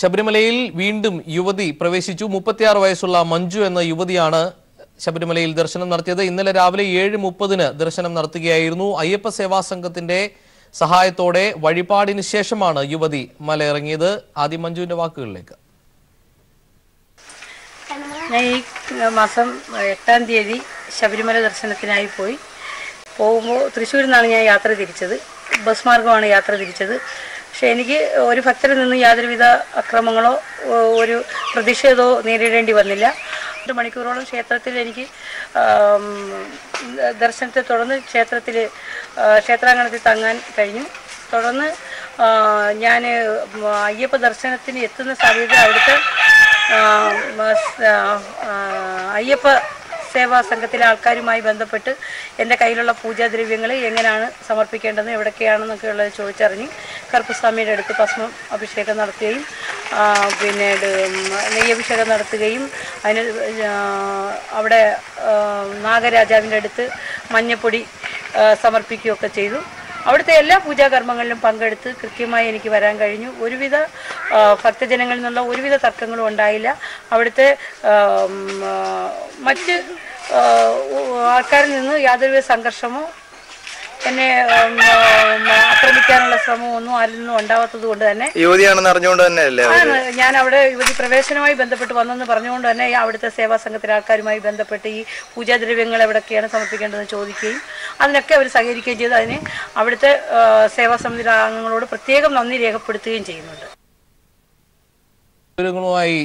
ശബരിമലയിൽ വീണ്ടും യുവതി പ്രവേശിച്ചു. 36 വയസ്സുള്ള മഞ്ജു എന്ന യുവതിയാണ് ശബരിമലയിൽ ദർശനം നടത്തിയത്. ഇന്നലെ രാവിലെ 7:30 ദർശനം നടത്തുകയായിരുന്നു. അയ്യപ്പ സേവാ സംഘത്തിന്റെ സഹായത്തോടെ വഴിപാടിന് ശേഷമാണ് യുവതി മലയിറങ്ങിയത്. ആദ്യം മഞ്ജുവിന്റെ വാക്കുകളിലേക്ക്. ഞാൻ ഈ മാസം 8-ാം തീയതി ശബരിമല ദർശനത്തിനായി പോകുമ്പോൾ തൃശ്ശൂരിൽ നിന്നാണ് ഞാൻ യാത്ര തിരിച്ചത്. ബസ് മാർഗമാണ് യാത്ര തിരിച്ചത്. പക്ഷെ എനിക്ക് ഒരു ഭക്തരിൽ നിന്ന് യാതൊരുവിധ അക്രമങ്ങളോ ഒരു പ്രതിഷേധമോ നേരിടേണ്ടി വന്നില്ല. 2 മണിക്കൂറോളം ക്ഷേത്രത്തിൽ എനിക്ക് ദർശനത്തെ തുടർന്ന് ക്ഷേത്രാങ്കണത്തിൽ തങ്ങാൻ കഴിഞ്ഞു. തുടർന്ന് ഞാൻ അയ്യപ്പ ദർശനത്തിന് എത്തുന്ന സമയത്ത് അവിടുത്തെ അയ്യപ്പ സേവാ സംഘത്തിലെ ആൾക്കാരുമായി ബന്ധപ്പെട്ട് എൻ്റെ കയ്യിലുള്ള പൂജാദ്രവ്യങ്ങൾ എങ്ങനെയാണ് സമർപ്പിക്കേണ്ടത്, എവിടൊക്കെയാണെന്നൊക്കെ ഉള്ളത് ചോദിച്ചറിഞ്ഞ് കറുപ്പസ്വാമിയുടെ അടുത്ത് ഭസ്മം അഭിഷേകം നടത്തുകയും പിന്നീട് നെയ്യഭിഷേകം നടത്തുകയും അതിന് അവിടെ നാഗരാജാവിൻ്റെ അടുത്ത് മഞ്ഞപ്പൊടി സമർപ്പിക്കുകയൊക്കെ ചെയ്തു. അവിടുത്തെ എല്ലാ പൂജാകർമ്മങ്ങളിലും പങ്കെടുത്ത് കൃത്യമായി എനിക്ക് വരാൻ കഴിഞ്ഞു. ഒരുവിധ ഭക്തജനങ്ങളിൽ നിന്നുള്ള ഒരുവിധ തർക്കങ്ങളും ഉണ്ടായില്ല. അവിടുത്തെ മറ്റ് ആൾക്കാരിൽ നിന്ന് യാതൊരുവിധ സംഘർഷമോ എന്നെ ആക്രമിക്കാനുള്ള ശ്രമമോ ഒന്നും ആരിൽ നിന്നും ഉണ്ടാവാത്തത് കൊണ്ട് തന്നെ യുവതിയാണെന്ന് അറിഞ്ഞുകൊണ്ട് തന്നെയല്ലേ ഞാൻ അവിടെ യുവതി പ്രവേശനവുമായി ബന്ധപ്പെട്ട് വന്നെന്ന് പറഞ്ഞുകൊണ്ട് തന്നെ അവിടുത്തെ സേവാ സംഘത്തിലെ ആൾക്കാരുമായി ബന്ധപ്പെട്ട് ഈ പൂജാദ്രവ്യങ്ങൾ എവിടെയൊക്കെയാണ് സമർപ്പിക്കേണ്ടതെന്ന് ചോദിക്കുകയും അതിനൊക്കെ അവർ സഹകരിക്കുകയും ചെയ്ത് അതിന് അവിടുത്തെ സേവാ സമിതിയുടെ അംഗങ്ങളോട് പ്രത്യേകം നന്ദി രേഖപ്പെടുത്തുകയും ചെയ്യുന്നുണ്ട്. വിവരങ്ങളുമായി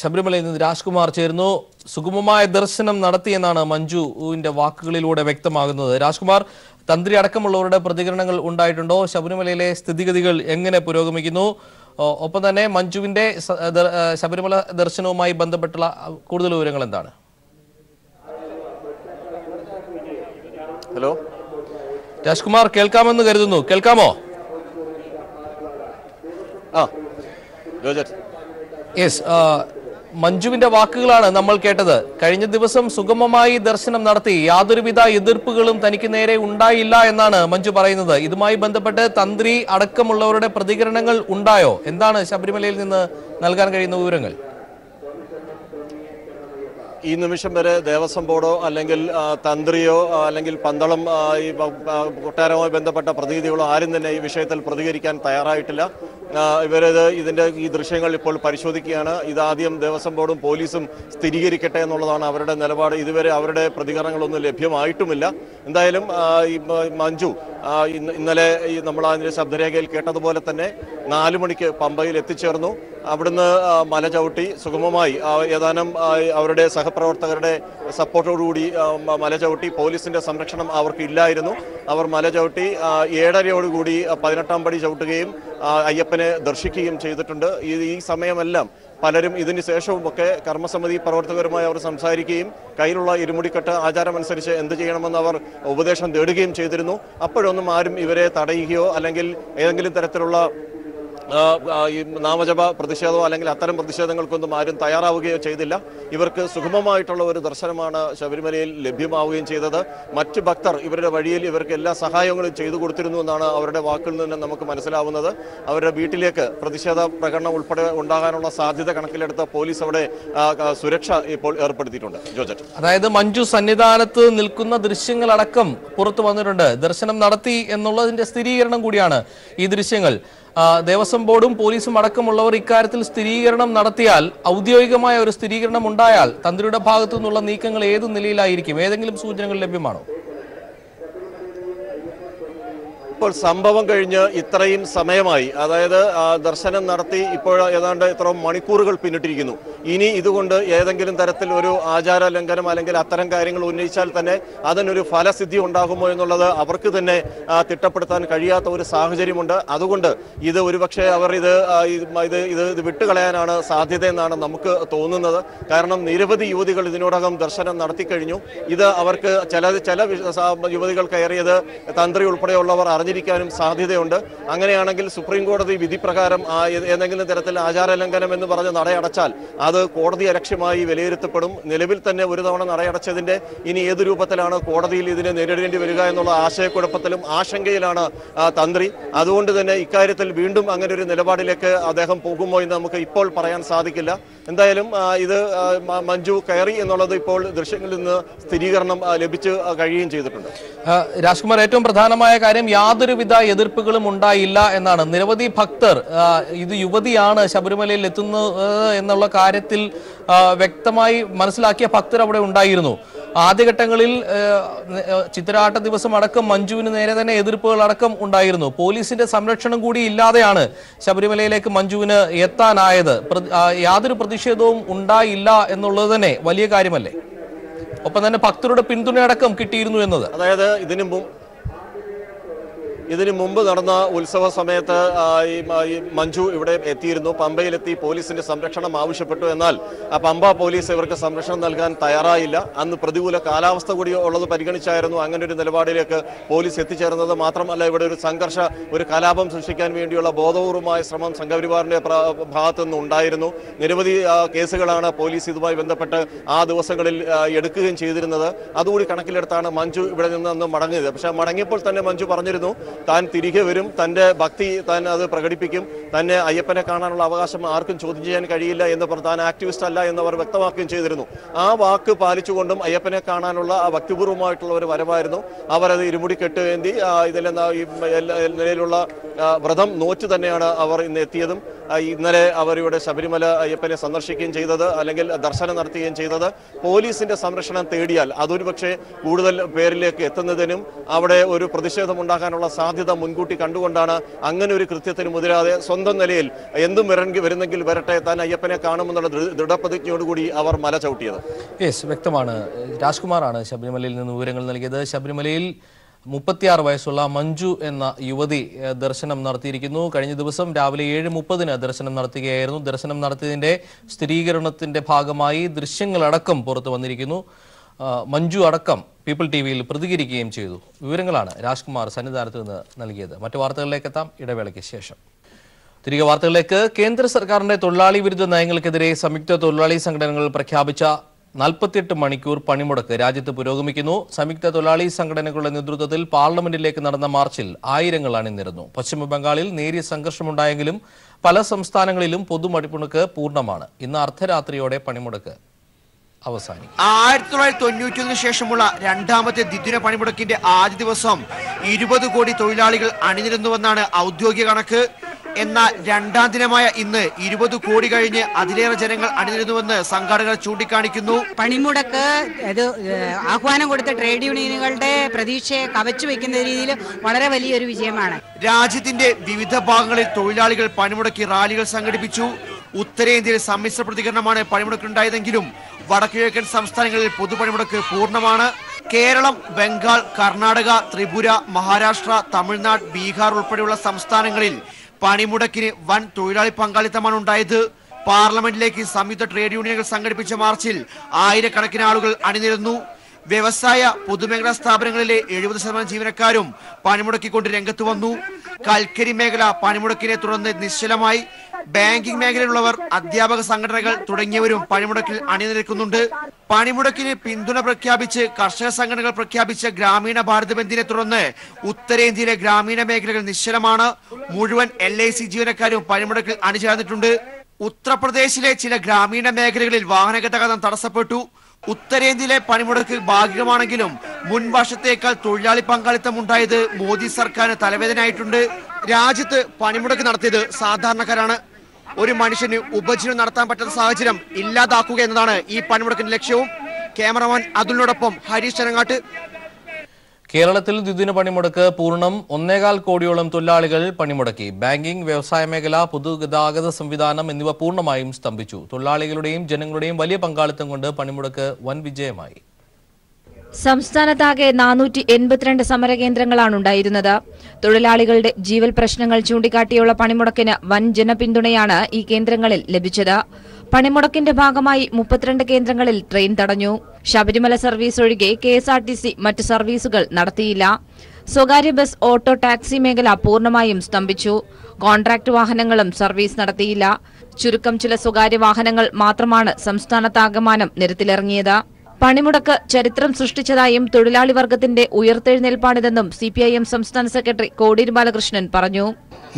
ശബരിമലയിൽ നിന്ന് രാജ്കുമാർ ചേർന്നു. സുഗമമായ ദർശനം നടത്തിയെന്നാണ് മഞ്ജുവിന്റെ വാക്കുകളിലൂടെ വ്യക്തമാകുന്നത്. രാജ്കുമാർ, തന്ത്രി അടക്കമുള്ളവരുടെ പ്രതികരണങ്ങൾ ഉണ്ടായിട്ടുണ്ടോ? ശബരിമലയിലെ സ്ഥിതിഗതികൾ എങ്ങനെ പുരോഗമിക്കുന്നു? ഒപ്പം തന്നെ മഞ്ജുവിന്റെ ശബരിമല ദർശനവുമായി ബന്ധപ്പെട്ടുള്ള കൂടുതൽ വിവരങ്ങൾ എന്താണ്? ഹലോ രാജ്കുമാർ, കേൾക്കാമെന്ന് കരുതുന്നു. കേൾക്കാമോ? യെസ്, മഞ്ജുവിന്റെ വാക്കുകളാണ് നമ്മൾ കേട്ടത്. കഴിഞ്ഞ ദിവസം സുഗമമായി ദർശനം നടത്തി, യാതൊരുവിധ എതിർപ്പുകളും തനിക്ക് നേരെ ഉണ്ടായില്ല എന്നാണ് മഞ്ജു പറയുന്നത്. ഇതുമായി ബന്ധപ്പെട്ട് തന്ത്രി അടക്കമുള്ളവരുടെ പ്രതികരണങ്ങൾ ഉണ്ടായോ? എന്താണ് ശബരിമലയിൽ നിന്ന് നൽകാൻ കഴിയുന്ന വിവരങ്ങൾ? ഈ നിമിഷം വരെ ദേവസ്വം ബോർഡോ അല്ലെങ്കിൽ തന്ത്രിയോ അല്ലെങ്കിൽ പന്തളം ഈ കൊട്ടാരവുമായി ബന്ധപ്പെട്ട പ്രതിനിധികളോ ആരും തന്നെ ഈ വിഷയത്തിൽ പ്രതികരിക്കാൻ തയ്യാറായിട്ടില്ല. ഇതിന്റെ ഈ ദൃശ്യങ്ങൾ ഇപ്പോൾ പരിശോധിക്കുകയാണ്. ഇതാദ്യം ദേവസ്വം ബോർഡും പോലീസും സ്ഥിരീകരിക്കട്ടെ എന്നുള്ളതാണ് അവരുടെ നിലപാട്. ഇതുവരെ അവരുടെ പ്രതികരണങ്ങളൊന്നും ലഭ്യമായിട്ടുമില്ല. എന്തായാലും ഈ മഞ്ജു ഇന്നലെ നമ്മൾ അതിന്റെ ശബ്ദരേഖയിൽ കേട്ടതുപോലെ തന്നെ 4 മണിക്ക് പമ്പയിൽ എത്തിച്ചേർന്നു. അവിടുന്ന് മല ചവിട്ടി സുഗമമായി ഏതാനും അവരുടെ സഹപ്രവർത്തകരുടെ സപ്പോർട്ടോടുകൂടി മല ചവിട്ടി. പോലീസിന്റെ സംരക്ഷണം അവർക്ക് ഇല്ലായിരുന്നു. അവർ മല ചവിട്ടി 7:30യോടുകൂടി 18ാം പടി ചവിട്ടുകയും അയ്യപ്പനെ ദർശിക്കുകയും ചെയ്തിട്ടുണ്ട്. ഈ സമയമെല്ലാം പലരും ഇതിന് ശേഷവുമൊക്കെ കർമ്മസമിതി പ്രവർത്തകരുമായി അവർ സംസാരിക്കുകയും കയ്യിലുള്ള ഇരുമുടിക്കെട്ട് ആചാരമനുസരിച്ച് എന്ത് ചെയ്യണമെന്ന് അവർ ഉപദേശം തേടുകയും ചെയ്തിരുന്നു. അപ്പോഴൊന്നും ആരും ഇവരെ തടയുകയോ അല്ലെങ്കിൽ ഏതെങ്കിലും തരത്തിലുള്ള ഈ നാമജപ പ്രതിഷേധമോ അല്ലെങ്കിൽ അത്തരം പ്രതിഷേധങ്ങൾക്കൊന്നും ആരും തയ്യാറാവുകയോ ചെയ്തില്ല. ഇവർക്ക് സുഗമമായിട്ടുള്ള ഒരു ദർശനമാണ് ശബരിമലയിൽ ലഭ്യമാവുകയും ചെയ്തത്. മറ്റ് ഭക്തർ ഇവരുടെ വഴിയിൽ ഇവർക്ക് എല്ലാ സഹായങ്ങളും ചെയ്തു കൊടുത്തിരുന്നു എന്നാണ് അവരുടെ വാക്കിൽ നിന്ന് നമുക്ക് മനസ്സിലാവുന്നത്. അവരുടെ വീട്ടിലേക്ക് പ്രതിഷേധ പ്രകടനം ഉൾപ്പെടെ ഉണ്ടാകാനുള്ള സാധ്യത കണക്കിലെടുത്ത് പോലീസ് അവിടെ സുരക്ഷ ഇപ്പോൾ ഏർപ്പെടുത്തിയിട്ടുണ്ട്. ജോർജറ്റ്, അതായത് മഞ്ജു സന്നിധാനത്ത് നിൽക്കുന്ന ദൃശ്യങ്ങളടക്കം പുറത്തു വന്നിട്ടുണ്ട്. ദർശനം നടത്തി എന്നുള്ളതിന്റെ സ്ഥിരീകരണം കൂടിയാണ് ഈ ദൃശ്യങ്ങൾ. ദേവസ്വം ബോർഡും പോലീസും അടക്കമുള്ളവർ ഇക്കാര്യത്തിൽ സ്ഥിരീകരണം നടത്തിയാൽ, ഔദ്യോഗികമായ ഒരു സ്ഥിരീകരണം ഉണ്ടായാൽ തന്ത്രിയുടെ ഭാഗത്തു നിന്നുള്ള നീക്കങ്ങൾ ഏത് നിലയിലായിരിക്കും? ഏതെങ്കിലും സൂചനകൾ ലഭ്യമാണോ? ഇപ്പോൾ സംഭവം കഴിഞ്ഞ് ഇത്രയും സമയമായി, അതായത് ദർശനം നടത്തി ഇപ്പോൾ ഏതാണ്ട് ഇത്ര മണിക്കൂറുകൾ പിന്നിട്ടിരിക്കുന്നു. ഇനി ഇതുകൊണ്ട് ഏതെങ്കിലും തരത്തിൽ ഒരു ആചാര ലംഘനം അല്ലെങ്കിൽ അത്തരം കാര്യങ്ങൾ ഉന്നയിച്ചാൽ തന്നെ അതിനൊരു ഫലസിദ്ധി ഉണ്ടാകുമോ എന്നുള്ളത് അവർക്ക് തന്നെ തിട്ടപ്പെടുത്താൻ കഴിയാത്ത ഒരു സാഹചര്യമുണ്ട്. അതുകൊണ്ട് ഇത് ഒരുപക്ഷെ അവർ ഇത് വിട്ടുകളയാനാണ് സാധ്യതയെന്നാണ് നമുക്ക് തോന്നുന്നത്. കാരണം നിരവധി യുവതികൾ ഇതിനോടകം ദർശനം നടത്തി കഴിഞ്ഞു. ഇത് അവർക്ക് ചില യുവതികൾ കയറിയത് തന്ത്രി ഉൾപ്പെടെയുള്ളവർ അറിഞ്ഞിരിക്കും. സഞ്ചരിക്കാനും സാധ്യതയുണ്ട്. അങ്ങനെയാണെങ്കിൽ സുപ്രീം കോടതി വിധി പ്രകാരം ഏതെങ്കിലും തരത്തിൽ ആചാരലംഘനം എന്ന് പറഞ്ഞ് നടയടച്ചാൽ അത് കോടതി അലക്ഷ്യമായി വിലയിരുത്തപ്പെടും. നിലവിൽ തന്നെ ഒരു തവണ നടയടച്ചതിന്റെ ഇനി ഏത് രൂപത്തിലാണ് കോടതിയിൽ ഇതിനെ നേരിടേണ്ടി വരിക എന്നുള്ള ആശയക്കുഴപ്പത്തിലും ആശങ്കയിലാണ് തന്ത്രി. അതുകൊണ്ട് തന്നെ ഇക്കാര്യത്തിൽ വീണ്ടും അങ്ങനെ ഒരു നിലപാടിലേക്ക് അദ്ദേഹം പോകുമോ എന്ന് നമുക്ക് ഇപ്പോൾ പറയാൻ സാധിക്കില്ല. എന്തായാലും ഇത് മഞ്ജു കയറി എന്നുള്ളത് ഇപ്പോൾ ദൃശ്യങ്ങളിൽ നിന്ന് സ്ഥിരീകരണം ലഭിച്ച് കഴിയുകയും ചെയ്തിട്ടുണ്ട്. രാജ്കുമാർ, ഏറ്റവും പ്രധാനമായ കാര്യം യാതൊരുവിധ എതിർപ്പുകളും ഉണ്ടായില്ല എന്നാണ്. നിരവധി ഭക്തർ ഇത് യുവതിയാണ് ശബരിമലയിൽ എത്തുന്നത് എന്നുള്ള കാര്യത്തിൽ വ്യക്തമായി മനസ്സിലാക്കിയ ഭക്തർ അവിടെ ഉണ്ടായിരുന്നു. ആദ്യഘട്ടങ്ങളിൽ ചിത്തിരാട്ട ദിവസം അടക്കം മഞ്ജുവിന് നേരെ തന്നെ എതിർപ്പുകൾ അടക്കം ഉണ്ടായിരുന്നു. പോലീസിന്റെ സംരക്ഷണം കൂടി ഇല്ലാതെയാണ് ശബരിമലയിലേക്ക് മഞ്ജുവിന് എത്താനായത്. യാതൊരു പ്രതിഷേധവും ഉണ്ടായില്ല എന്നുള്ളത് തന്നെ വലിയ കാര്യമല്ലേ? ഒപ്പം തന്നെ ഭക്തരുടെ പിന്തുണയടക്കം കിട്ടിയിരുന്നു എന്നത്. അതായത് ഇതിനു മുമ്പ് നടന്ന ഉത്സവ സമയത്ത് മഞ്ജു ഇവിടെ എത്തിയിരുന്നു. പമ്പയിലെത്തി പോലീസിന്റെ സംരക്ഷണം ആവശ്യപ്പെട്ടു. എന്നാൽ പമ്പ പോലീസ് ഇവർക്ക് സംരക്ഷണം നൽകാൻ തയ്യാറായില്ല. അന്ന് പ്രതികൂല കാലാവസ്ഥ കൂടി ഉള്ളത് പരിഗണിച്ചായിരുന്നു അങ്ങനെ ഒരു നിലപാടിലേക്ക് പോലീസ് എത്തിച്ചേർന്നത്. മാത്രമല്ല, ഇവിടെ ഒരു കലാപം സൃഷ്ടിക്കാൻ വേണ്ടിയുള്ള ബോധപൂർവമായ ശ്രമം സംഘപരിവാറിന്റെ ഭാഗത്തു നിന്ന് ഉണ്ടായിരുന്നു. നിരവധി കേസുകളാണ് പോലീസ് ഇതുമായി ബന്ധപ്പെട്ട് ആ ദിവസങ്ങളിൽ എടുക്കുകയും ചെയ്തിരുന്നത്. അതുകൂടി കണക്കിലെടുത്താണ് മഞ്ജു ഇവിടെ നിന്ന് മടങ്ങിയത്. പക്ഷെ മടങ്ങിയപ്പോൾ തന്നെ മഞ്ജു പറഞ്ഞിരുന്നു താൻ തിരികെ വരും, തന്റെ ഭക്തി താൻ അത് പ്രകടിപ്പിക്കും, തന്നെ അയ്യപ്പനെ കാണാനുള്ള അവകാശം ആർക്കും ചോദ്യം ചെയ്യാൻ കഴിയില്ല എന്ന് പറഞ്ഞ് താൻ ആക്ടിവിസ്റ്റ് അല്ല എന്നവർ വ്യക്തമാക്കുകയും ചെയ്തിരുന്നു. ആ വാക്ക് പാലിച്ചുകൊണ്ടും അയ്യപ്പനെ കാണാനുള്ള ആ ഭക്തിപൂർവ്വമായിട്ടുള്ള ഒരു വരവായിരുന്നു. അവരത് ഇരുമുടി കെട്ടുവേണ്ടി ഇതിലെന്ന ഈ നിലയിലുള്ള വ്രതം നോറ്റ് തന്നെയാണ് അവർ ഇന്ന് എത്തിയതും. ഇന്നലെ അവരിവിടെ ശബരിമല അയ്യപ്പനെ സന്ദർശിക്കുകയും ചെയ്തത്, അല്ലെങ്കിൽ ദർശനം നടത്തുകയും ചെയ്തത്. പോലീസിന്റെ സംരക്ഷണം തേടിയാൽ അതൊരു പക്ഷേ കൂടുതൽ പേരിലേക്ക് എത്തുന്നതിനും അവിടെ ഒരു പ്രതിഷേധം ഉണ്ടാകാനുള്ള സാധ്യത മുൻകൂട്ടി കണ്ടുകൊണ്ടാണ് അങ്ങനെ ഒരു കൃത്യത്തിന് മുതിരാതെ സ്വന്തം നിലയിൽ എന്തും വരുന്നെങ്കിൽ വരട്ടെ, താൻ അയ്യപ്പനെ കാണുമെന്നുള്ള ദൃഢപ്രതിജ്ഞയോടുകൂടി അവർ മല ചവിട്ടിയത്. വ്യക്തമാണ്. രാജ്കുമാറാണ് ശബരിമലയിൽ നിന്ന് വിവരങ്ങൾ നൽകിയത്. ശബരിമലയിൽ 36 വയസ്സുള്ള മഞ്ജു എന്ന യുവതി ദർശനം നടത്തിയിരിക്കുന്നു. കഴിഞ്ഞ ദിവസം രാവിലെ 7:30 ദർശനം നടത്തുകയായിരുന്നു. ദർശനം നടത്തിയതിന്റെ സ്ഥിരീകരണത്തിന്റെ ഭാഗമായി ദൃശ്യങ്ങളടക്കം പുറത്തു വന്നിരിക്കുന്നു. മഞ്ജു അടക്കം പീപ്പിൾ ടിവിയിൽ പ്രതികരിക്കുകയും ചെയ്തു. വിവരങ്ങളാണ് രാജ്കുമാർ സന്നിധാനത്ത് നിന്ന് നൽകിയത്. മറ്റു വാർത്തകളിലേക്ക് എത്താം ഇടവേളയ്ക്ക് ശേഷം. തിരികെ വാർത്തകളിലേക്ക്. കേന്ദ്ര സർക്കാരിന്റെ തൊഴിലാളി വിരുദ്ധ നയങ്ങൾക്കെതിരെ സംയുക്ത തൊഴിലാളി സംഘടനകൾ പ്രഖ്യാപിച്ച 48 മണിക്കൂർ പണിമുടക്ക് രാജ്യത്ത് പുരോഗമിക്കുന്നു. സംയുക്ത തൊഴിലാളി സംഘടനകളുടെ നേതൃത്വത്തിൽ പാർലമെന്റിലേക്ക് നടന്ന മാർച്ചിൽ ആയിരങ്ങൾ അണിനിരന്നു. പശ്ചിമബംഗാളിൽ നേരിയ സംഘർഷമുണ്ടായെങ്കിലും പല സംസ്ഥാനങ്ങളിലും പൊതുപണിമുടക്ക് പൂർണ്ണമാണ്. ഇന്ന് അർദ്ധരാത്രിയോടെ പണിമുടക്ക് അവസാനിക്കും. 1991 ശേഷമുള്ള രണ്ടാമത്തെ ദ്വിദിന പണിമുടക്കിന്റെ ആദ്യ ദിവസം 20 കോടി തൊഴിലാളികൾ അണിനിരുന്നുവെന്നാണ് ഔദ്യോഗിക കണക്ക്. എന്നാൽ രണ്ടാം ദിനമായ ഇന്ന് 20 കോടി കഴിഞ്ഞ് അതിലേറെ ജനങ്ങൾ അണിനിരുന്നുവെന്ന് സംഘാടകർ ചൂണ്ടിക്കാണിക്കുന്നു. പണിമുടക്ക് ആഹ്വാനം കൊടുത്ത ട്രേഡ് യൂണിയനുകളുടെ പ്രതീക്ഷയെ കവച്ചു വെക്കുന്ന രീതിയിൽ വളരെ വലിയൊരു വിജയമാണ്. രാജ്യത്തിന്റെ വിവിധ ഭാഗങ്ങളിൽ തൊഴിലാളികൾ പണിമുടക്കി റാലികൾ സംഘടിപ്പിച്ചു. ഉത്തരേന്ത്യയിൽ സമ്മിശ്ര പ്രതികരണമാണ് പണിമുടക്കുണ്ടായതെങ്കിലും വടക്കുകിഴക്കൻ സംസ്ഥാനങ്ങളിൽ പൊതുപണിമുടക്ക് പൂർണ്ണമാണ്. കേരളം, ബംഗാൾ, കർണാടക, ത്രിപുര, മഹാരാഷ്ട്ര, തമിഴ്നാട്, ബീഹാർ ഉൾപ്പെടെയുള്ള സംസ്ഥാനങ്ങളിൽ പണിമുടക്കിന് വൻ തൊഴിലാളി പങ്കാളിത്തമാണ് ഉണ്ടായത്. പാർലമെന്റിലേക്ക് സംയുക്ത ട്രേഡ് യൂണിയനുകൾ സംഘടിപ്പിച്ച മാർച്ചിൽ ആയിരക്കണക്കിന് ആളുകൾ അണിനിരന്നു. വ്യവസായ പൊതുമേഖലാ സ്ഥാപനങ്ങളിലെ 70% ജീവനക്കാരും പണിമുടക്കിക്കൊണ്ട് രംഗത്ത് വന്നു. കൽക്കരി മേഖല പണിമുടക്കിനെ തുടർന്ന് നിശ്ചലമായി. ബാങ്കിംഗ് മേഖലയിലുള്ളവർ, അധ്യാപക സംഘടനകൾ തുടങ്ങിയവരും പണിമുടക്കിൽ അണിനിരക്കുന്നുണ്ട്. പണിമുടക്കിന് പിന്തുണ പ്രഖ്യാപിച്ച് കർഷക സംഘടനകൾ പ്രഖ്യാപിച്ച ഗ്രാമീണ ഭാരത് ബന്ദിനെ തുടർന്ന് ഉത്തരേന്ത്യയിലെ ഗ്രാമീണ മേഖലകൾ നിശ്ചലമാണ്. മുഴുവൻ LIC ജീവനക്കാരും പണിമുടക്കിൽ അണിചേർന്നിട്ടുണ്ട്. ഉത്തർപ്രദേശിലെ ചില ഗ്രാമീണ മേഖലകളിൽ വാഹന ഗതാഗതം തടസ്സപ്പെട്ടു. ഉത്തരേന്ത്യയിലെ പണിമുടക്ക് ഭാഗികമാണെങ്കിലും മുൻ വർഷത്തേക്കാൾ തൊഴിലാളി പങ്കാളിത്തം ഉണ്ടായത് മോദി സർക്കാരിന് തലവേദനയായിട്ടുണ്ട്. രാജ്യത്ത് പണിമുടക്ക് നടത്തിയത് സാധാരണക്കാരാണ്. ഒരു മനുഷ്യന് ഉപജീവനം നടത്താൻ പറ്റുന്ന സാഹചര്യം ഇല്ലാതാക്കുക എന്നതാണ് ഈ പണിമുടക്കിന്റെ ലക്ഷ്യവും. ക്യാമറമാൻ അതുലിനോടൊപ്പം ഹരീഷ് ചനങ്ങാട്ട്. കേരളത്തിൽ ദ്വിദിന പണിമുടക്ക് പൂർണ്ണം. 1.25 കോടിയോളം തൊഴിലാളികൾ പണിമുടക്കി. ബാങ്കിംഗ്, വ്യവസായ മേഖല, പൊതുഗതാഗത സംവിധാനം എന്നിവ പൂർണ്ണമായും സ്തംഭിച്ചു. തൊഴിലാളികളുടെയും ജനങ്ങളുടെയും വലിയ പങ്കാളിത്തം കൊണ്ട് പണിമുടക്ക് വൻ വിജയമായി. സംസ്ഥാനത്താകെ 482 സമരകേന്ദ്രങ്ങളാണ് ഉണ്ടായിരുന്നത്. തൊഴിലാളികളുടെ ജീവൽ പ്രശ്നങ്ങൾ ചൂണ്ടിക്കാട്ടിയുള്ള പണിമുടക്കിന് വൻ ജനപിന്തുണയാണ് ഈ കേന്ദ്രങ്ങളിൽ ലഭിച്ചത്. പണിമുടക്കിന്റെ ഭാഗമായി 32 കേന്ദ്രങ്ങളിൽ ട്രെയിൻ തടഞ്ഞു. ശബരിമല സർവീസ് ഒഴികെ KSRTC മറ്റ് സർവീസുകൾ നടത്തിയില്ല. സ്വകാര്യ ബസ്, ഓട്ടോ, ടാക്സി മേഖല പൂർണ്ണമായും സ്തംഭിച്ചു. കോൺട്രാക്ട് വാഹനങ്ങളും സർവീസ് നടത്തിയില്ല. ചുരുക്കം ചില സ്വകാര്യ വാഹനങ്ങൾ മാത്രമാണ് സംസ്ഥാനത്താകമാനം നിരത്തിലിറങ്ങിയത്. പണിമുടക്ക് ചരിത്രം സൃഷ്ടിച്ചതായും തൊഴിലാളി വർഗത്തിന്റെ ഉയർത്തെഴുന്നേൽപ്പാണിതെന്നും CPIM സംസ്ഥാന സെക്രട്ടറി കോടിയേരി ബാലകൃഷ്ണൻ പറഞ്ഞു.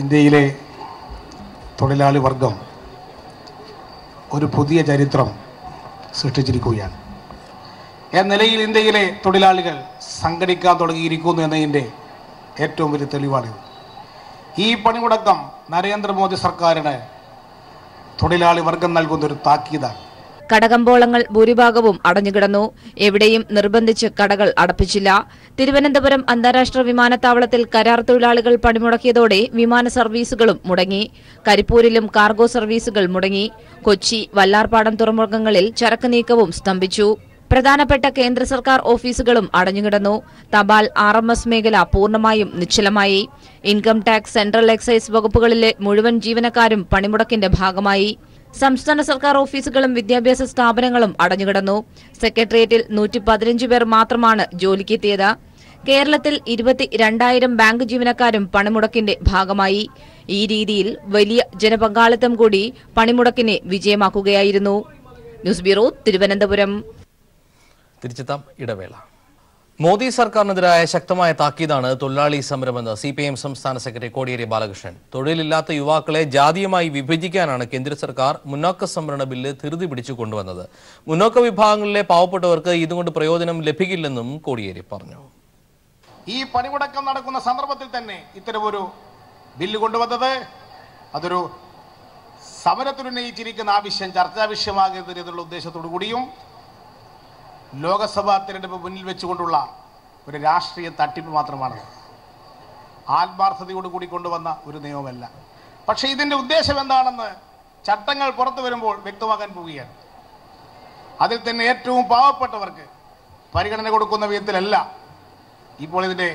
ഇന്ത്യയിലെ തൊഴിലാളി വർഗം ഒരു പുതിയ ചരിത്രം സൃഷ്ടിച്ചിരിക്കുകയാണ്. എന്ന നിലയിൽ ഇന്ത്യയിലെ തൊഴിലാളികൾ സംഘടിക്കാൻ തുടങ്ങിയിരിക്കുന്നു എന്നതിൻ്റെ ഏറ്റവും വലിയ തെളിവാണിത്. ഈ പണിമുടക്കം നരേന്ദ്രമോദി സർക്കാരിന് തൊഴിലാളി വർഗം നൽകുന്നൊരു താക്കീതാണ്. കടകമ്പോളങ്ങൾ ഭൂരിഭാഗവും അടഞ്ഞുകിടന്നു. എവിടെയും നിർബന്ധിച്ച് കടകൾ അടപ്പിച്ചില്ല. തിരുവനന്തപുരം അന്താരാഷ്ട്ര വിമാനത്താവളത്തിൽ കരാർ തൊഴിലാളികൾ പണിമുടക്കിയതോടെ വിമാന സർവീസുകളും മുടങ്ങി. കരിപ്പൂരിലും കാർഗോ സർവീസുകൾ മുടങ്ങി. കൊച്ചി, വല്ലാർപാടം തുറമുഖങ്ങളിൽ ചരക്ക് നീക്കവും സ്തംഭിച്ചു. പ്രധാനപ്പെട്ട കേന്ദ്ര സർക്കാർ ഓഫീസുകളും അടഞ്ഞുകിടന്നു. തപാൽ, RMS മേഖല പൂർണ്ണമായും നിശ്ചലമായി. ഇൻകം ടാക്സ്, സെൻട്രൽ എക്സൈസ് വകുപ്പുകളിലെ മുഴുവൻ ജീവനക്കാരും പണിമുടക്കിന്റെ ഭാഗമായി. സംസ്ഥാന സർക്കാർ ഓഫീസുകളും വിദ്യാഭ്യാസ സ്ഥാപനങ്ങളും അടഞ്ഞുകിടന്നു. സെക്രട്ടേറിയറ്റിൽ 115 പേർ മാത്രമാണ് ജോലിക്കെത്തിയത്. കേരളത്തിൽ 22,000 ബാങ്ക് ജീവനക്കാരും പണിമുടക്കിന്റെ ഭാഗമായി. ഈ രീതിയിൽ വലിയ ജനപങ്കാളിത്തം കൂടി പണിമുടക്കിനെ വിജയമാക്കുകയായിരുന്നു. News bureau, Thiruvananthapuram. തിരിച്ചെത്താം, ഇടവേള. മോദി സർക്കാരിനെതിരായ ശക്തമായ താക്കീതാണ് തൊഴിലാളി സമരമെന്ന് CPIM സംസ്ഥാന സെക്രട്ടറി കോടിയേരി ബാലകൃഷ്ണൻ. തൊഴിലില്ലാത്ത യുവാക്കളെ ജാതിയുമായി വിഭജിക്കാനാണ് കേന്ദ്ര സർക്കാർ മുന്നോക്ക സംവരണ ബില്ല് ധൃതി പിടിച്ചു കൊണ്ടുവന്നത്. മുന്നോക്ക വിഭാഗങ്ങളിലെ പാവപ്പെട്ടവർക്ക് ഇതുകൊണ്ട് പ്രയോജനം ലഭിക്കില്ലെന്നും കോടിയേരി പറഞ്ഞു. ഈ പണിമുടക്കം നടക്കുന്ന സന്ദർഭത്തിൽ തന്നെ ഇത്തരമൊരു ബില്ല് കൊണ്ടുവന്നത് അതൊരു സമരത്തിനുന്നയിച്ചിരിക്കുന്ന ആവശ്യം ചർച്ചാ വിഷയമാകരുത് എന്നുള്ള ഉദ്ദേശത്തോടു കൂടിയും ലോകസഭാ തിരഞ്ഞെടുപ്പ് മുന്നിൽ വെച്ചുകൊണ്ടുള്ള ഒരു രാഷ്ട്രീയ തട്ടിപ്പ് മാത്രമാണ്. ആത്മാർത്ഥതയോടുകൂടി കൊണ്ടുവന്ന ഒരു നിയമമല്ല. പക്ഷേ ഇതിൻ്റെ ഉദ്ദേശം എന്താണെന്ന് ചട്ടങ്ങൾ പുറത്തു വരുമ്പോൾ വ്യക്തമാക്കാൻ പോവുകയാണ്. അതിൽ തന്നെ ഏറ്റവും പാവപ്പെട്ടവർക്ക് പരിഗണന കൊടുക്കുന്ന വിധത്തിലല്ല ഇപ്പോൾ ഇതിൻ്റെ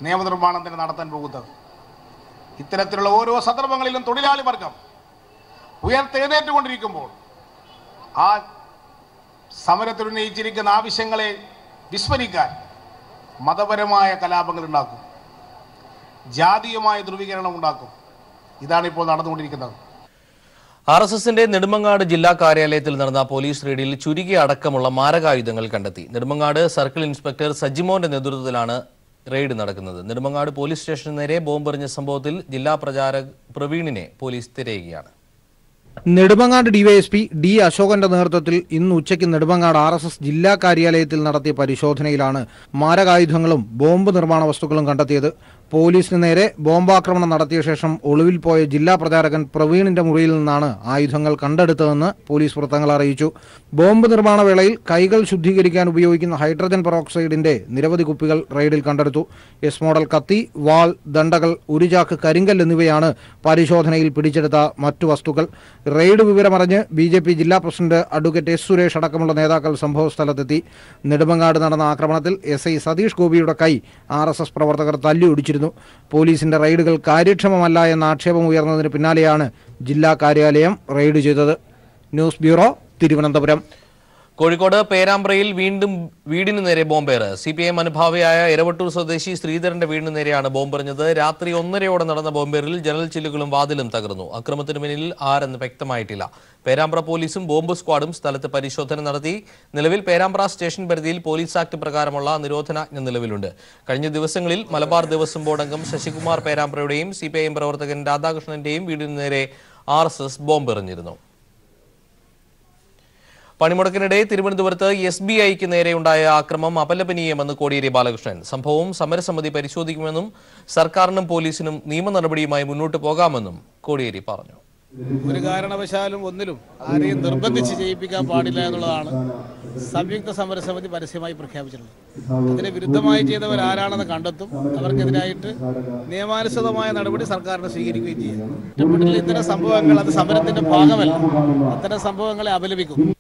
നിയമനിർമ്മാണം തന്നെ നടത്താൻ പോകുന്നത്. ഇത്തരത്തിലുള്ള ഓരോ സന്ദർഭങ്ങളിലും തൊഴിലാളി വർഗം ഉയർത്തെഴുന്നേറ്റുകൊണ്ടിരിക്കുമ്പോൾ ആ സമരത്തിനുന്നയിച്ചിരിക്കുന്ന ആവശ്യങ്ങളെ വിസ്മരിക്കാൻ മതപരമായ കലാപങ്ങൾ ഉണ്ടാക്കും, ജാതീയമായ ധ്രുവീകരണം ഉണ്ടാക്കും. ഇതാണ് ഇപ്പോൾ നടന്നുകൊണ്ടിരിക്കുന്നത്. RSSന്റെ നെടുമങ്ങാട് ജില്ലാ കാര്യാലയത്തിൽ നടന്ന പോലീസ് റെയ്ഡിൽ ചുരിക അടക്കമുള്ള മാരകായുധങ്ങൾ കണ്ടെത്തി. നെടുമങ്ങാട് സർക്കിൾ ഇൻസ്പെക്ടർ സജിമോന്റെ നേതൃത്വത്തിലാണ് റെയ്ഡ് നടക്കുന്നത്. നെടുമങ്ങാട് പോലീസ് സ്റ്റേഷന് നേരെ ബോംബെറിഞ്ഞ സംഭവത്തിൽ ജില്ലാ പ്രചാരക് പ്രവീണിനെ പോലീസ് തിരയുകയാണ്. നെടുമങ്ങാട് DYSP D അശോകന്റെ നേതൃത്വത്തിൽ ഇന്ന് ഉച്ചയ്ക്ക് നെടുമങ്ങാട് RSS ജില്ലാ കാര്യാലയത്തിൽ നടത്തിയ പരിശോധനയിലാണ് മാരകായുധങ്ങളും ബോംബ് നിർമ്മാണ വസ്തുക്കളും കണ്ടെത്തിയത്. പോലീസിന് നേരെ ബോംബാക്രമണം നടത്തിയ ശേഷം ഒളിവിൽ പോയ ജില്ലാ പ്രചാരകൻ പ്രവീണിന്റെ മുറിയിൽ നിന്നാണ് ആയുധങ്ങൾ കണ്ടെടുത്തതെന്ന് പോലീസ് വൃത്തങ്ങൾ അറിയിച്ചു. ബോംബ് നിർമ്മാണ വേളയിൽ കൈകൾ ശുദ്ധീകരിക്കാൻ ഉപയോഗിക്കുന്ന ഹൈഡ്രജൻ പെറോക്സൈഡിന്റെ നിരവധി കുപ്പികൾ റെയ്ഡിൽ കണ്ടെടുത്തു. S മോഡൽ കത്തി, വാൾ, ദണ്ഡകൾ, ഉരുചാക്ക്, കരിങ്കൽ എന്നിവയാണ് പരിശോധനയിൽ പിടിച്ചെടുത്ത മറ്റു വസ്തുക്കൾ. റെയ്ഡ് വിവരമറിഞ്ഞ് BJP ജില്ലാ പ്രസിഡന്റ് അഡ്വക്കേറ്റ് S സുരേഷ് അടക്കമുള്ള നേതാക്കൾ സംഭവസ്ഥലത്തെത്തി. നെടുമങ്ങാട് നടന്ന ആക്രമണത്തിൽ SI സതീഷ് ഗോപിയുടെ കൈ RSS പ്രവർത്തകർ തല്ലിയൊടിച്ചിരുന്നു. പോലീസിന്റെ റെയ്ഡുകൾ കാര്യക്ഷമമല്ല എന്ന ആക്ഷേപം ഉയർന്നതിന് പിന്നാലെയാണ് ജില്ലാ കാര്യാലയം റെയ്ഡ് ചെയ്തത്. News bureau, Thiruvananthapuram. കോഴിക്കോട് പേരാമ്പ്രയിൽ വീണ്ടും വീടിനു നേരെ ബോംബേറ്. CPIM അനുഭാവിയായ ഇരവട്ടൂർ സ്വദേശി ശ്രീധരന്റെ വീടിനു നേരെയാണ് ബോംബെറിഞ്ഞത്. രാത്രി 1:30 നടന്ന ബോംബേറിൽ ജനൽ ചില്ലുകളും വാതിലും തകർന്നു. അക്രമത്തിന് പിന്നിൽ ആരെന്ന് വ്യക്തമായിട്ടില്ല. പേരാമ്പ്ര പോലീസും ബോംബ് സ്ക്വാഡും സ്ഥലത്ത് പരിശോധന നടത്തി. നിലവിൽ പേരാമ്പ്ര സ്റ്റേഷൻ പരിധിയിൽ പോലീസ് ആക്ട് പ്രകാരമുള്ള നിരോധനാജ്ഞ നിലവിലുണ്ട്. കഴിഞ്ഞ ദിവസങ്ങളിൽ മലബാർ ദേവസ്വം ബോർഡ് അംഗം ശശികുമാർ പേരാമ്പ്രയുടെയും CPIM പ്രവർത്തകൻ രാധാകൃഷ്ണന്റെയും വീടിനു നേരെ RSS ബോംബെറിഞ്ഞിരുന്നു. പണിമുടക്കിനിടെ തിരുവനന്തപുരത്ത് SBIക്ക് നേരെയുണ്ടായ ആക്രമണം അപലപനീയമെന്ന് കോടിയേരി ബാലകൃഷ്ണൻ. സംഭവം സമരസമിതി പരിശോധിക്കുമെന്നും സർക്കാരിനും പോലീസിനും നിയമ നടപടിയുമായി മുന്നോട്ട് പോകാമെന്നും കോടിയേരി പറഞ്ഞു. ഒരു കാരണവശാലും ഒന്നിലും ആരെയും നിർബന്ധിച്ച് ചെയ്യിപ്പിക്കാൻ പാടില്ല എന്നുള്ളതാണ് സംയുക്ത സമരസമിതി പരസ്യമായി പ്രഖ്യാപിച്ചിട്ടുള്ളത്. അതിന് വിരുദ്ധമായി ചെയ്തവർ ആരാണെന്ന് കണ്ടെത്തും. അവർക്കെതിരായിട്ട് നിയമാനുസൃതമായ നടപടി സർക്കാരിന് സ്വീകരിക്കുകയും ചെയ്യും. ഒറ്റപ്പെടലിൽ ഇത്തരം സംഭവങ്ങൾ അത് സമരത്തിന്റെ ഭാഗമല്ല. അത്തരം സംഭവങ്ങളെ അപലപിക്കും.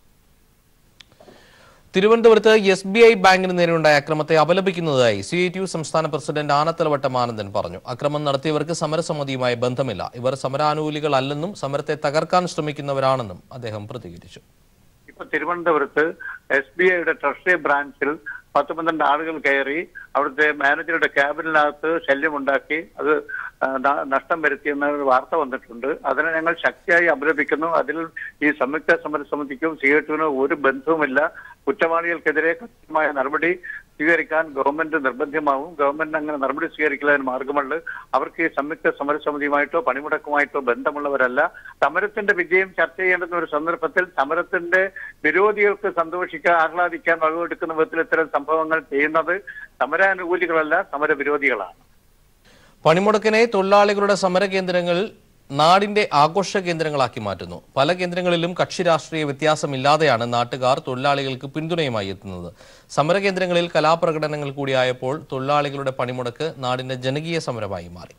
തിരുവനന്തപുരത്ത് SBI ബാങ്കിന് നേരെയുണ്ടായ അക്രമത്തെ അപലപിക്കുന്നതായി CITU സംസ്ഥാന പ്രസിഡന്റ് ആനത്തലവട്ടം ആനന്ദൻ പറഞ്ഞു. അക്രമം നടത്തിയവർക്ക് സമരസമിതിയുമായി ബന്ധമില്ല. ഇവർ സമരാനുകൂലികളല്ലെന്നും സമരത്തെ തകർക്കാൻ ശ്രമിക്കുന്നവരാണെന്നും അദ്ദേഹം പ്രതികരിച്ചു. ഇപ്പൊ തിരുവനന്തപുരത്ത് SBIയുടെ ട്രഷറി ബ്രാഞ്ചിൽ 10-12 ആളുകൾ കയറി അവിടുത്തെ മാനേജറുടെ ക്യാബിനകത്ത് ശല്യമുണ്ടാക്കി അത് നഷ്ടം വരുത്തിയെന്ന ഒരു വാർത്ത വന്നിട്ടുണ്ട്. അതിനെ ഞങ്ങൾ ശക്തിയായി അപലപിക്കുന്നു. അതിൽ ഈ സംയുക്ത സമരസമിതിക്കും CITUവിനും ഒരു ബന്ധവുമില്ല. കുറ്റവാളികൾക്കെതിരെ കൃത്യമായ നടപടി സ്വീകരിക്കാൻ ഗവൺമെന്റ് നിർബന്ധമാവും. ഗവൺമെന്റ് അങ്ങനെ നടപടി സ്വീകരിക്കുന്നതിന് മാർഗമുള്ളൂ. അവർക്ക് ഈ സംയുക്ത സമരസമിതിയുമായിട്ടോ പണിമുടക്കുമായിട്ടോ ബന്ധമുള്ളവരല്ല. സമരത്തിന്റെ വിജയം ചർച്ച ചെയ്യേണ്ടുന്ന ഒരു സന്ദർഭത്തിൽ സമരത്തിന്റെ വിരോധികൾക്ക് സന്തോഷിക്കാൻ ആഹ്ലാദിക്കാൻ വകവെടുക്കുന്ന വിധത്തിൽ ഇത്തരം സംഭവങ്ങൾ ചെയ്യുന്നത് സമരാനുകൂലികളല്ല, സമരവിരോധികളാണ്. പണിമുടക്കിനെ തൊഴിലാളികളുടെ സമരകേന്ദ്രങ്ങൾ നാടിന്റെ ആഘോഷ കേന്ദ്രങ്ങളാക്കി മാറ്റുന്നു. പല കേന്ദ്രങ്ങളിലും കക്ഷി രാഷ്ട്രീയ വ്യത്യാസമില്ലാതെയാണ് നാട്ടുകാർ തൊഴിലാളികൾക്ക് പിന്തുണയുമായി എത്തുന്നത്. സമരകേന്ദ്രങ്ങളിൽ കലാപ്രകടനങ്ങൾ കൂടിയായപ്പോൾ തൊഴിലാളികളുടെ പണിമുടക്ക് നാടിന്റെ ജനകീയ സമരമായി മാറി.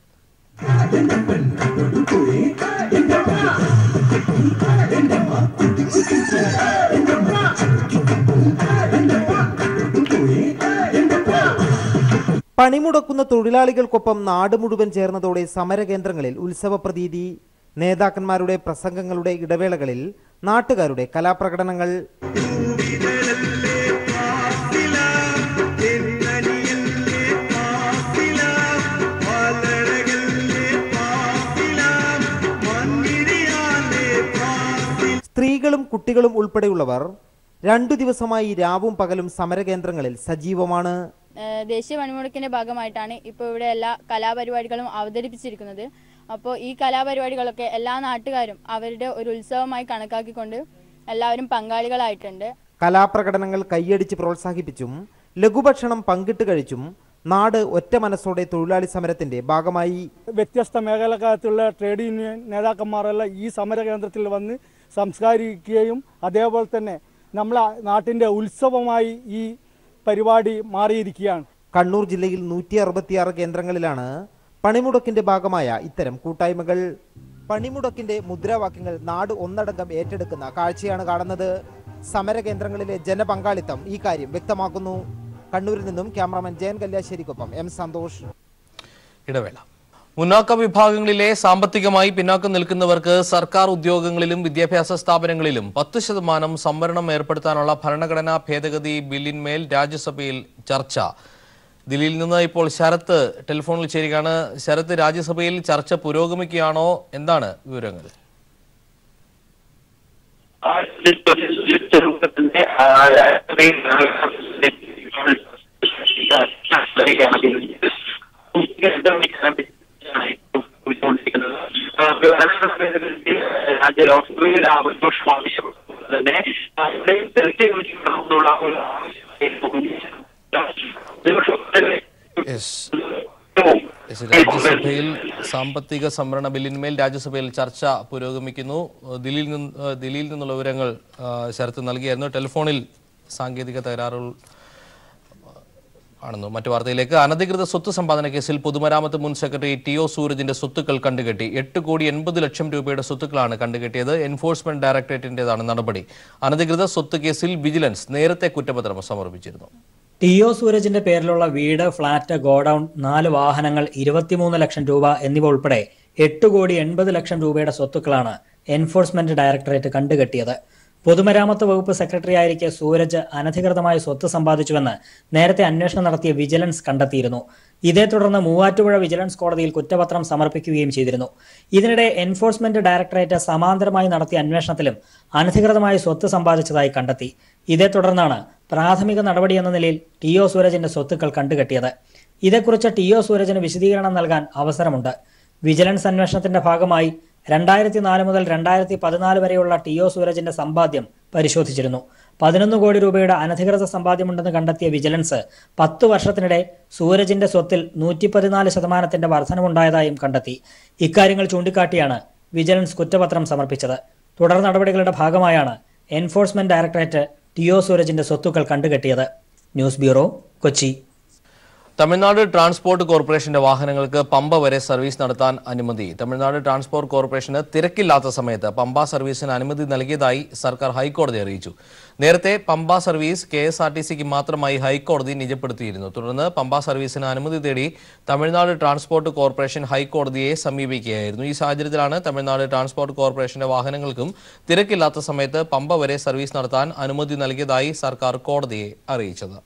പണിമുടക്കുന്ന തൊഴിലാളികൾക്കൊപ്പം നാട് മുഴുവൻ ചേർന്നതോടെ സമരകേന്ദ്രങ്ങളിൽ ഉത്സവ പ്രതീതി. നേതാക്കന്മാരുടെ പ്രസംഗങ്ങളുടെ ഇടവേളകളിൽ നാട്ടുകാരുടെ കലാപ്രകടനങ്ങൾ. സ്ത്രീകളും കുട്ടികളും ഉൾപ്പെടെയുള്ളവർ 2 ദിവസമായി രാവും പകലും സമരകേന്ദ്രങ്ങളിൽ സജീവമാണ്. ദേശീയ പണിമുടക്കിന്റെ ഭാഗമായിട്ടാണ് ഇപ്പോൾ ഇവിടെ എല്ലാ കലാപരിപാടികളും അവതരിപ്പിച്ചിരിക്കുന്നത്. അപ്പോൾ ഈ കലാപരിപാടികളൊക്കെ എല്ലാ നാട്ടുകാരും അവരുടെ ഒരു ഉത്സവമായി കണക്കാക്കിക്കൊണ്ട് എല്ലാവരും പങ്കാളികളായിട്ടുണ്ട്. കലാപ്രകടനങ്ങൾ കൈയടിച്ച് പ്രോത്സാഹിപ്പിച്ചും ലഘുഭക്ഷണം പങ്കിട്ട് കഴിച്ചും നാട് ഒറ്റ മനസ്സോടെ തൊഴിലാളി സമരത്തിന്റെ ഭാഗമായി. വ്യത്യസ്ത മേഖലകത്തുള്ള ട്രേഡ് യൂണിയൻ നേതാക്കന്മാരെല്ലാം ഈ സമരകേന്ദ്രത്തിൽ വന്ന് സംസ്കരിക്കുകയും അതേപോലെ തന്നെ നമ്മളെ നാട്ടിന്റെ ഉത്സവമായി ഈ പരിപാടി മാറിയിരിക്കുകയാണ്. കണ്ണൂർ ജില്ലയിൽ 166 കേന്ദ്രങ്ങളിലാണ് പണിമുടക്കിന്റെ ഭാഗമായ ഇത്തരം കൂട്ടായ്മകൾ. പണിമുടക്കിന്റെ മുദ്രാവാക്യങ്ങൾ നാട് ഒന്നടങ്കം ഏറ്റെടുക്കുന്ന കാഴ്ചയാണ് കാണുന്നത്. സമരകേന്ദ്രങ്ങളിലെ ജനപങ്കാളിത്തം ഈ കാര്യം വ്യക്തമാക്കുന്നു. കണ്ണൂരിൽ നിന്നും ക്യാമറാമാൻ ജയൻ കല്യാശ്ശേരിക്കൊപ്പം M. സന്തോഷ്. ഇടവേള. മുന്നാക്ക വിഭാഗങ്ങളിലെ സാമ്പത്തികമായി പിന്നാക്കം നിൽക്കുന്നവർക്ക് സർക്കാർ ഉദ്യോഗങ്ങളിലും വിദ്യാഭ്യാസ സ്ഥാപനങ്ങളിലും 10% സംവരണം ഏർപ്പെടുത്താനുള്ള ഭരണഘടനാ ഭേദഗതി ബില്ലിന്മേൽ രാജ്യസഭയിൽ ചർച്ച. ദില്ലിയിൽ നിന്ന് ഇപ്പോൾ ശരത്ത് ടെലിഫോണിൽ ചേരുകയാണ്. ശരത്ത്, രാജ്യസഭയിൽ ചർച്ച പുരോഗമിക്കുകയാണോ? എന്താണ് വിവരങ്ങൾ? രാജ്യസഭയിൽ സാമ്പത്തിക സംവരണ ബില്ലിന്മേൽ രാജ്യസഭയിൽ ചർച്ച പുരോഗമിക്കുന്നു. ദില്ലിയിൽ നിന്നുള്ള വിവരങ്ങൾ ശരത്ത് നൽകിയായിരുന്നു. ടെലിഫോണിൽ സാങ്കേതിക തകരാറുകൾ ആണെന്നു. മറ്റു വാർത്തയിലേക്ക്. അനധികൃത സ്വത്ത് സമ്പാദന കേസിൽ പൊതുമരാമത്ത് മുൻ സെക്രട്ടറി TO സൂരജിന്റെ സ്വത്തുക്കൾ കണ്ടുകെട്ടി. 8,80,00,000 രൂപയുടെ സ്വത്തുക്കളാണ് കണ്ടുകെട്ടിയത്. എൻഫോഴ്സ്മെന്റ് ഡയറക്ടറേറ്റിന്റേതാണ് നടപടി. അനധികൃത സ്വത്ത് കേസിൽ വിജിലൻസ് നേരത്തെ കുറ്റപത്രം സമർപ്പിച്ചിരുന്നു. TO സൂരജിന്റെ പേരിലുള്ള വീട്, ഫ്ളാറ്റ്, ഗോഡൌൺ, 4 വാഹനങ്ങൾ, 23 ലക്ഷം രൂപ എന്നിവ ഉൾപ്പെടെ 8,80,00,000 രൂപയുടെ സ്വത്തുക്കളാണ് എൻഫോഴ്സ്മെന്റ് ഡയറക്ടറേറ്റ് കണ്ടുകെട്ടിയത്. പൊതുമരാമത്ത് വകുപ്പ് സെക്രട്ടറിയായിരിക്കെ സൂരജ് അനധികൃതമായ സ്വത്ത് സമ്പാദിച്ചുവെന്ന് നേരത്തെ അന്വേഷണം നടത്തിയ വിജിലൻസ് കണ്ടെത്തിയിരുന്നു. ഇതേ തുടർന്ന് മൂവാറ്റുപുഴ വിജിലൻസ് കോടതിയിൽ കുറ്റപത്രം സമർപ്പിക്കുകയും ചെയ്തിരുന്നു. ഇതിനിടെ എൻഫോഴ്സ്മെന്റ് ഡയറക്ടറേറ്റ് സമാന്തരമായി നടത്തിയ അന്വേഷണത്തിലും അനധികൃതമായ സ്വത്ത് സമ്പാദിച്ചതായി കണ്ടെത്തി. ഇതേ തുടർന്നാണ് പ്രാഥമിക നടപടിയെന്ന നിലയിൽ TO സൂരജിന്റെ സ്വത്തുക്കൾ കണ്ടുകെട്ടിയത്. ഇതേക്കുറിച്ച് TO സൂരജിന് വിശദീകരണം നൽകാൻ അവസരമുണ്ട്. വിജിലൻസ് അന്വേഷണത്തിന്റെ ഭാഗമായി 2004 മുതൽ 2014 വരെയുള്ള TO സൂരജിന്റെ സമ്പാദ്യം പരിശോധിച്ചിരുന്നു. 11 കോടി രൂപയുടെ അനധികൃത സമ്പാദ്യമുണ്ടെന്ന് കണ്ടെത്തിയ വിജിലൻസ് 10 വർഷത്തിനിടെ സൂരജിന്റെ സ്വത്തിൽ 114% വർധനവുണ്ടായതായും കണ്ടെത്തി. ഇക്കാര്യങ്ങൾ ചൂണ്ടിക്കാട്ടിയാണ് വിജിലൻസ് കുറ്റപത്രം സമർപ്പിച്ചത്. തുടർ നടപടികളുടെ ഭാഗമായാണ് എൻഫോഴ്സ്മെന്റ് ഡയറക്ടറേറ്റ് TO സൂരജിന്റെ സ്വത്തുക്കൾ കണ്ടുകെട്ടിയത്. News bureau, Kochi. Tamil Nadu transport കോർപ്പറേഷന്റെ വാഹനങ്ങൾക്ക് പമ്പ വരെ സർവീസ് നടത്താൻ അനുമതി. തമിഴ്നാട് ട്രാൻസ്പോർട്ട് കോർപ്പറേഷന് തിരക്കില്ലാത്ത സമയത്ത് പമ്പ സർവീസിന് അനുമതി നൽകിയതായി സർക്കാർ ഹൈക്കോടതി അറിയിച്ചു. നേരത്തെ പമ്പ സർവീസ് KSRTCക്ക് മാത്രമായി ഹൈക്കോടതി നിജപ്പെടുത്തിയിരുന്നു. തുടർന്ന് പമ്പ സർവീസിന് അനുമതി തേടി തമിഴ്നാട് ട്രാൻസ്പോർട്ട് കോർപ്പറേഷൻ ഹൈക്കോടതിയെ സമീപിക്കുകയായിരുന്നു. ഈ സാഹചര്യത്തിലാണ് തമിഴ്നാട് ട്രാൻസ്പോർട്ട് കോർപ്പറേഷന്റെ വാഹനങ്ങൾക്കും തിരക്കില്ലാത്ത സമയത്ത് പമ്പ വരെ സർവീസ് നടത്താൻ അനുമതി നൽകിയതായി സർക്കാർ കോടതിയെ അറിയിച്ചത്.